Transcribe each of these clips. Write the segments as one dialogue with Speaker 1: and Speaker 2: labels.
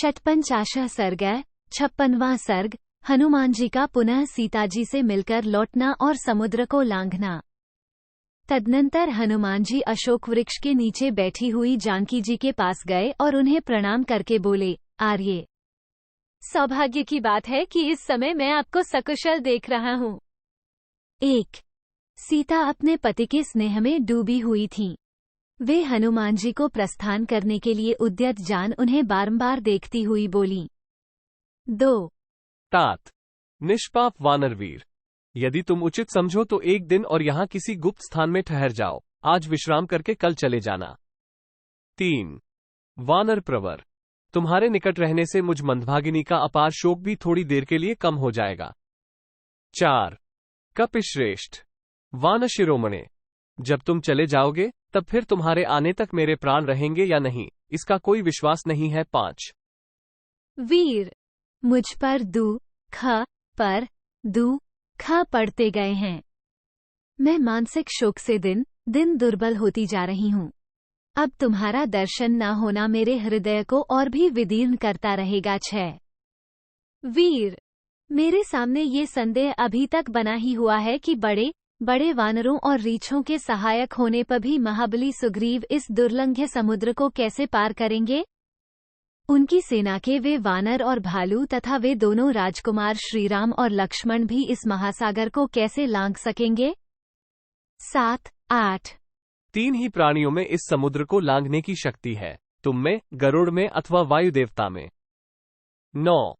Speaker 1: षट्पंचाशः सर्ग 56वां सर्ग। हनुमान जी का पुनः सीता जी से मिलकर लौटना और समुद्र को लांघना। तदनंतर हनुमान जी अशोक वृक्ष के नीचे बैठी हुई जानकी जी के पास गए और उन्हें प्रणाम करके बोले, आर्य, सौभाग्य की बात है कि इस समय मैं आपको सकुशल देख रहा हूँ। 1। सीता अपने पति के स्नेह में डूबी हुई थीं। वे हनुमान जी को प्रस्थान करने के लिए उद्यत जान उन्हें बारंबार देखती हुई बोली। 2।
Speaker 2: तात, निष्पाप वानरवीर, यदि तुम उचित समझो तो एक दिन और यहाँ किसी गुप्त स्थान में ठहर जाओ। आज विश्राम करके कल चले जाना। 3। वानर प्रवर, तुम्हारे निकट रहने से मुझ मंदभागिनी का अपार शोक भी थोड़ी देर के लिए कम हो जाएगा। 4। कपिश्रेष्ठ, वान शिरोमणे, जब तुम चले जाओगे तब फिर तुम्हारे आने तक मेरे प्राण रहेंगे या नहीं, इसका कोई विश्वास नहीं है। 5।
Speaker 1: वीर, मुझ पर दुख पड़ते गए हैं। मैं मानसिक शोक से दिन दिन दुर्बल होती जा रही हूँ। अब तुम्हारा दर्शन न होना मेरे हृदय को और भी विदीर्ण करता रहेगा। 6। वीर, मेरे सामने ये संदेह अभी तक बना ही हुआ है कि बड़े बड़े वानरों और रीछों के सहायक होने पर भी महाबली सुग्रीव इस दुर्लंघ्य समुद्र को कैसे पार करेंगे। उनकी सेना के वे वानर और भालू तथा वे दोनों राजकुमार श्रीराम और लक्ष्मण भी इस महासागर को कैसे लांघ सकेंगे। 7, 8।
Speaker 2: 3 ही प्राणियों में इस समुद्र को लांघने की शक्ति है, तुम में, गरुड़ में अथवा वायु देवता में। 9।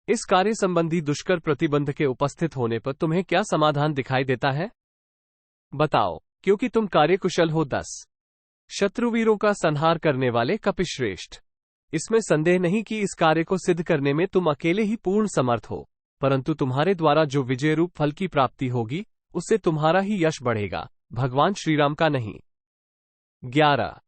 Speaker 2: इस कार्य संबंधी दुष्कर प्रतिबंध के उपस्थित होने पर तुम्हें क्या समाधान दिखाई देता है, बताओ, क्योंकि तुम कार्यकुशल हो। 10। शत्रुवीरों का संहार करने वाले कपिश्रेष्ठ, इसमें संदेह नहीं कि इस कार्य को सिद्ध करने में तुम अकेले ही पूर्ण समर्थ हो, परंतु तुम्हारे द्वारा जो विजय रूप फल की प्राप्ति होगी उससे तुम्हारा ही यश बढ़ेगा, भगवान श्रीराम का नहीं। 11।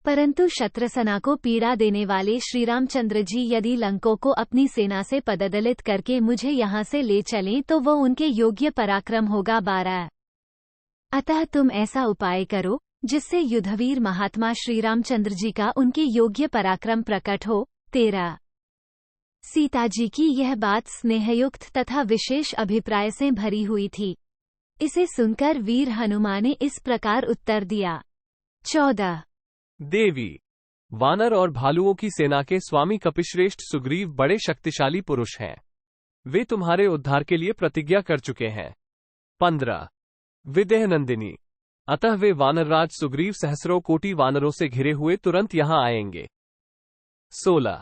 Speaker 1: परंतु शत्रसेना को पीड़ा देने वाले श्रीरामचंद्र जी यदि लंकों को अपनी सेना से पददलित करके मुझे यहाँ से ले चलें तो वो उनके योग्य पराक्रम होगा। 12। अतः तुम ऐसा उपाय करो जिससे युद्धवीर महात्मा श्रीरामचंद्र जी का उनके योग्य पराक्रम प्रकट हो। 13। सीता जी की यह बात स्नेहयुक्त तथा विशेष अभिप्राय से भरी हुई थी। इसे सुनकर वीर हनुमान ने इस प्रकार उत्तर दिया। 14।
Speaker 2: देवी, वानर और भालुओं की सेना के स्वामी कपिश्रेष्ठ सुग्रीव बड़े शक्तिशाली पुरुष हैं। वे तुम्हारे उद्धार के लिए प्रतिज्ञा कर चुके हैं। 15। विदेह नंदिनी, अतः वे वानरराज सुग्रीव सहस्रों कोटि वानरों से घिरे हुए तुरंत यहां आएंगे। 16।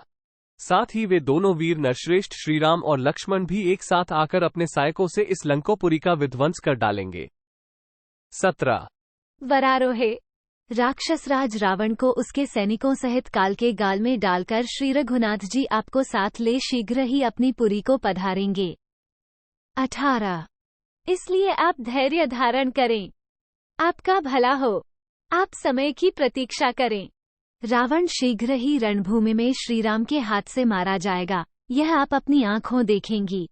Speaker 2: साथ ही वे दोनों वीर नरश्रेष्ठ श्रीराम और लक्ष्मण भी एक साथ आकर अपने सहायकों से इस लंकोपुरी का विध्वंस कर डालेंगे। 17।
Speaker 1: वरारोहे, राक्षसराज रावण को उसके सैनिकों सहित काल के गाल में डालकर श्री रघुनाथ जी आपको साथ ले शीघ्र ही अपनी पुरी को पधारेंगे। 18। इसलिए आप धैर्य धारण करें, आपका भला हो, आप समय की प्रतीक्षा करें। रावण शीघ्र ही रणभूमि में श्रीराम के हाथ से मारा जाएगा, यह आप अपनी आंखों देखेंगी।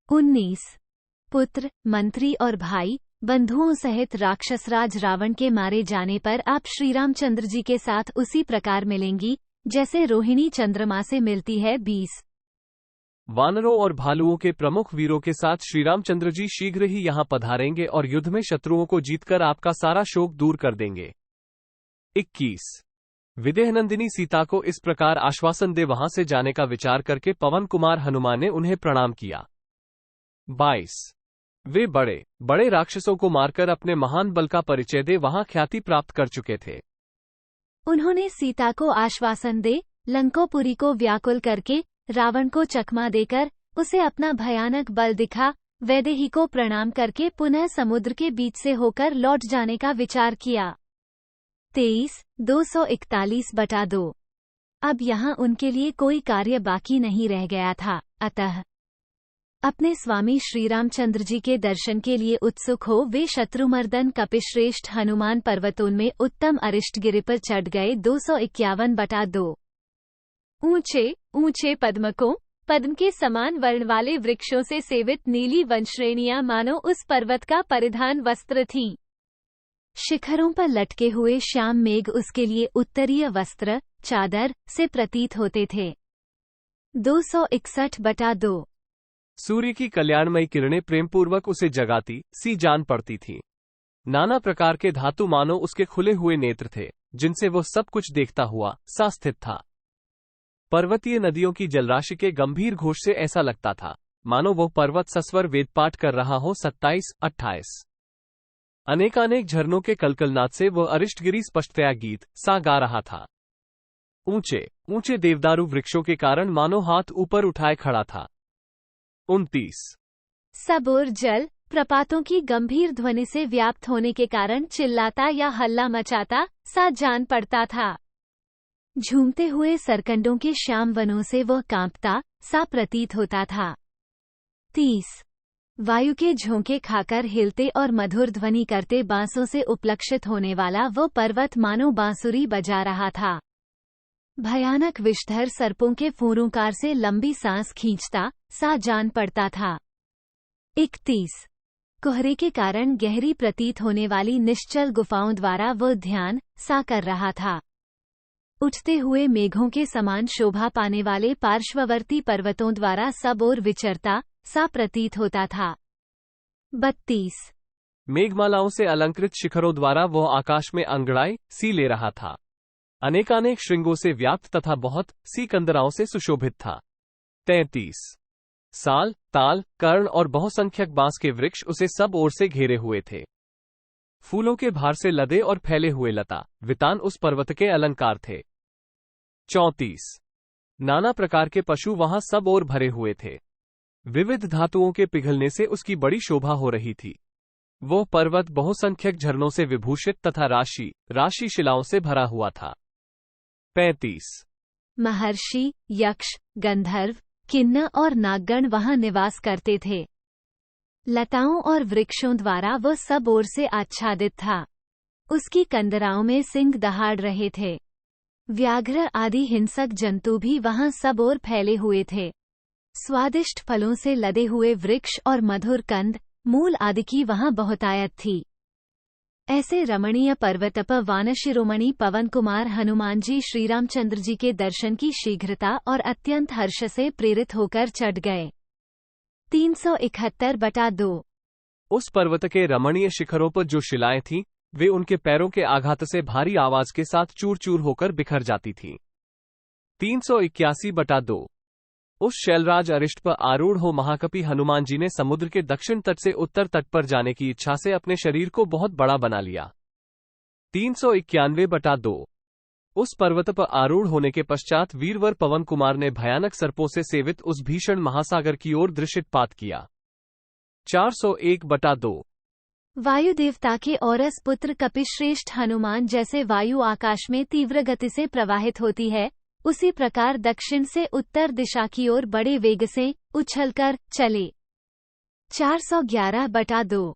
Speaker 1: 19। पुत्र, मंत्री और भाई बंधुओं सहित राक्षसराज रावण के मारे जाने पर आप श्रीरामचंद्र जी के साथ उसी प्रकार मिलेंगी जैसे रोहिणी चंद्रमा से मिलती है। 20।
Speaker 2: वानरों और भालुओं के प्रमुख वीरों के साथ श्रीरामचंद्र जी शीघ्र ही यहां पधारेंगे और युद्ध में शत्रुओं को जीतकर आपका सारा शोक दूर कर देंगे। 21। विदेहनंदिनी सीता को इस प्रकार आश्वासन दे वहां से जाने का विचार करके पवन कुमार हनुमान ने उन्हें प्रणाम किया। 22। वे बड़े बड़े राक्षसों को मारकर अपने महान बल का परिचय दे वहां ख्याति प्राप्त कर चुके थे।
Speaker 1: उन्होंने सीता को आश्वासन दे लंकोपुरी को व्याकुल करके रावण को चकमा देकर उसे अपना भयानक बल दिखा वैदेही को प्रणाम करके पुनः समुद्र के बीच से होकर लौट जाने का विचार किया। 23, 241/2। अब यहाँ उनके लिए कोई कार्य बाकी नहीं रह गया था, अतः अपने स्वामी श्रीरामचंद्र जी के दर्शन के लिए उत्सुक हो वे शत्रुमर्दन कपिश्रेष्ठ हनुमान पर्वतोन्में उत्तम अरिष्टगिरि पर चढ़ गए। 251/2। ऊंचे ऊंचे पद्मकों, पद्म के समान वर्ण वाले वृक्षों से सेवित नीली वनश्रेणियां मानो उस पर्वत का परिधान वस्त्र थीं। शिखरों पर लटके हुए श्याम मेघ उसके लिए उत्तरीय वस्त्र चादर से प्रतीत होते थे। 261/2।
Speaker 2: सूर्य की कल्याणमयी किरणें प्रेमपूर्वक उसे जगाती सी जान पड़ती थीं। नाना प्रकार के धातु मानो उसके खुले हुए नेत्र थे, जिनसे वह सब कुछ देखता हुआ सा स्थित था। पर्वतीय नदियों की जलराशि के गंभीर घोष से ऐसा लगता था मानो वह पर्वत सस्वर वेदपाठ कर रहा हो। 27-28। अनेकानेक झरनों के कलकलनाद से वह अरिष्टगिरी स्पष्टतया गीत सा गा रहा था। ऊंचे ऊंचे देवदारू वृक्षों के कारण मानो हाथ ऊपर उठाए खड़ा था। 29।
Speaker 1: सब ओर जल प्रपातों की गंभीर ध्वनि से व्याप्त होने के कारण चिल्लाता या हल्ला मचाता सा जान पड़ता था। झूमते हुए सरकंडों के श्याम वनों से वह कांपता सा प्रतीत होता था। 30। वायु के झोंके खाकर हिलते और मधुर ध्वनि करते बांसों से उपलक्षित होने वाला वो पर्वत मानो बांसुरी बजा रहा था। भयानक विषधर सर्पों के फूंकार से लंबी सांस खींचता सा जान पड़ता था। 31। कोहरे के कारण गहरी प्रतीत होने वाली निश्चल गुफाओं द्वारा वह ध्यान सा कर रहा था। उठते हुए मेघों के समान शोभा पाने वाले पार्श्ववर्ती पर्वतों द्वारा सब ओर विचरता सा प्रतीत होता था। 32।
Speaker 2: मेघमालाओं से अलंकृत शिखरों द्वारा वह आकाश में अंगड़ाई सी ले रहा था। अनेकानेक श्रृंगों से व्याप्त तथा बहुत सी कंदराओं से सुशोभित था। 33। साल, ताल, कर्ण और बहुसंख्यक बांस के वृक्ष उसे सब ओर से घेरे हुए थे। फूलों के भार से लदे और फैले हुए लता वितान उस पर्वत के अलंकार थे। 34। नाना प्रकार के पशु वहां सब ओर भरे हुए थे। विविध धातुओं के पिघलने से उसकी बड़ी शोभा हो रही थी। वह पर्वत बहुसंख्यक झरनों से विभूषित तथा राशि राशि शिलाओं से भरा हुआ था। 35।
Speaker 1: महर्षि, यक्ष, गंधर्व, किन्नर और नागगण वहां निवास करते थे। लताओं और वृक्षों द्वारा वह सब ओर से आच्छादित था। उसकी कंदराओं में सिंह दहाड़ रहे थे। व्याघ्र आदि हिंसक जंतु भी वहां सब ओर फैले हुए थे। स्वादिष्ट फलों से लदे हुए वृक्ष और मधुर कंद मूल आदि की वहां बहुतायत थी। ऐसे रमणीय पर्वत पर वानशिरोमणि पवन कुमार हनुमान जी श्रीरामचंद्र जी के दर्शन की शीघ्रता और अत्यंत हर्ष से प्रेरित होकर चढ़ गए। 371/2।
Speaker 2: उस पर्वत के रमणीय शिखरों पर जो शिलाएं थीं, वे उनके पैरों के आघात से भारी आवाज के साथ चूर चूर होकर बिखर जाती थीं। 381/2। उस शैलराज अरिष्ट पर आरूढ़ हो महाकपि हनुमान जी ने समुद्र के दक्षिण तट से उत्तर तट पर जाने की इच्छा से अपने शरीर को बहुत बड़ा बना लिया। 391/2। उस पर्वत पर आरूढ़ होने के पश्चात वीरवर पवन कुमार ने भयानक सर्पों से सेवित उस भीषण महासागर की ओर दृष्टिपात किया। 401/2।
Speaker 1: वायु देवता के औरस पुत्र कपिश्रेष्ठ हनुमान जैसे वायु आकाश में तीव्र गति से प्रवाहित होती है, उसी प्रकार दक्षिण से उत्तर दिशा की ओर बड़े वेग से उछलकर चले। 411/2।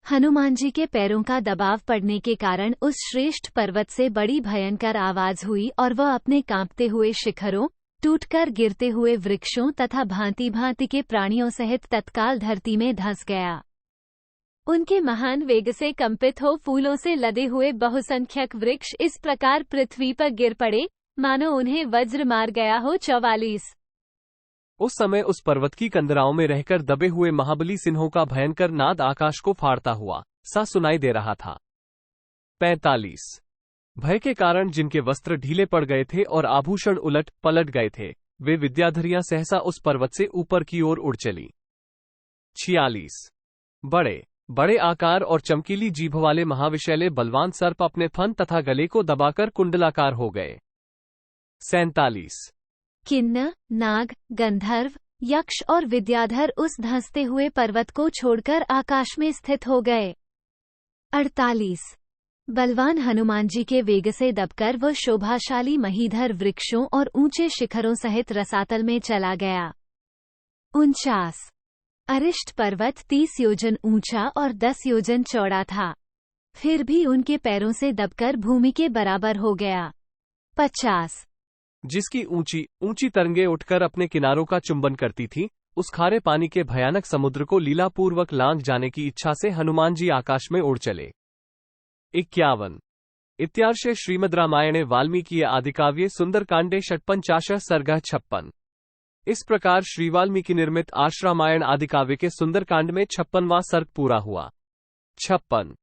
Speaker 1: हनुमान जी के पैरों का दबाव पड़ने के कारण उस श्रेष्ठ पर्वत से बड़ी भयंकर आवाज हुई और वह अपने कांपते हुए शिखरों, टूटकर गिरते हुए वृक्षों तथा भांति भांति के प्राणियों सहित तत्काल धरती में धंस गया। उनके महान वेग से कंपित हो फूलों से लदे हुए बहुसंख्यक वृक्ष इस प्रकार पृथ्वी पर गिर पड़े मानो उन्हें वज्र मार गया हो। 44।
Speaker 2: उस समय उस पर्वत की कंदराओं में रहकर दबे हुए महाबली सिंहों का भयंकर नाद आकाश को फाड़ता हुआ सा सुनाई दे रहा था। 45। भय के कारण जिनके वस्त्र ढीले पड़ गए थे और आभूषण उलट पलट गए थे, वे विद्याधरियां सहसा उस पर्वत से ऊपर की ओर उड़ चली। 46। बड़े बड़े आकार और चमकीली जीभ वाले महाविशैले बलवान सर्प अपने फन तथा गले को दबाकर कुंडलाकार हो गए। 47।
Speaker 1: किन्नर, नाग, गंधर्व, यक्ष और विद्याधर उस धंसते हुए पर्वत को छोड़कर आकाश में स्थित हो गए। 48। बलवान हनुमान जी के वेग से दबकर वह शोभाशाली महीधर वृक्षों और ऊंचे शिखरों सहित रसातल में चला गया। 49। अरिष्ट पर्वत 30 योजन ऊंचा और 10 योजन चौड़ा था, फिर भी उनके पैरों से दबकर भूमि के बराबर हो गया। 50।
Speaker 2: जिसकी ऊंची ऊंची तरंगे उठकर अपने किनारों का चुंबन करती थी, उस खारे पानी के भयानक समुद्र को लीलापूर्वक लांघ जाने की इच्छा से हनुमान जी आकाश में उड़ चले। 51। इत्यार्षे श्रीमद् रामायणे वाल्मीकि आदिकाव्ये सुंदरकांडे षट्पंचाशः सर्गः 56। इस प्रकार श्री वाल्मीकि निर्मित आश्रामायण आदि काव्य के सुंदरकांड में 56वां सर्ग पूरा हुआ। 56।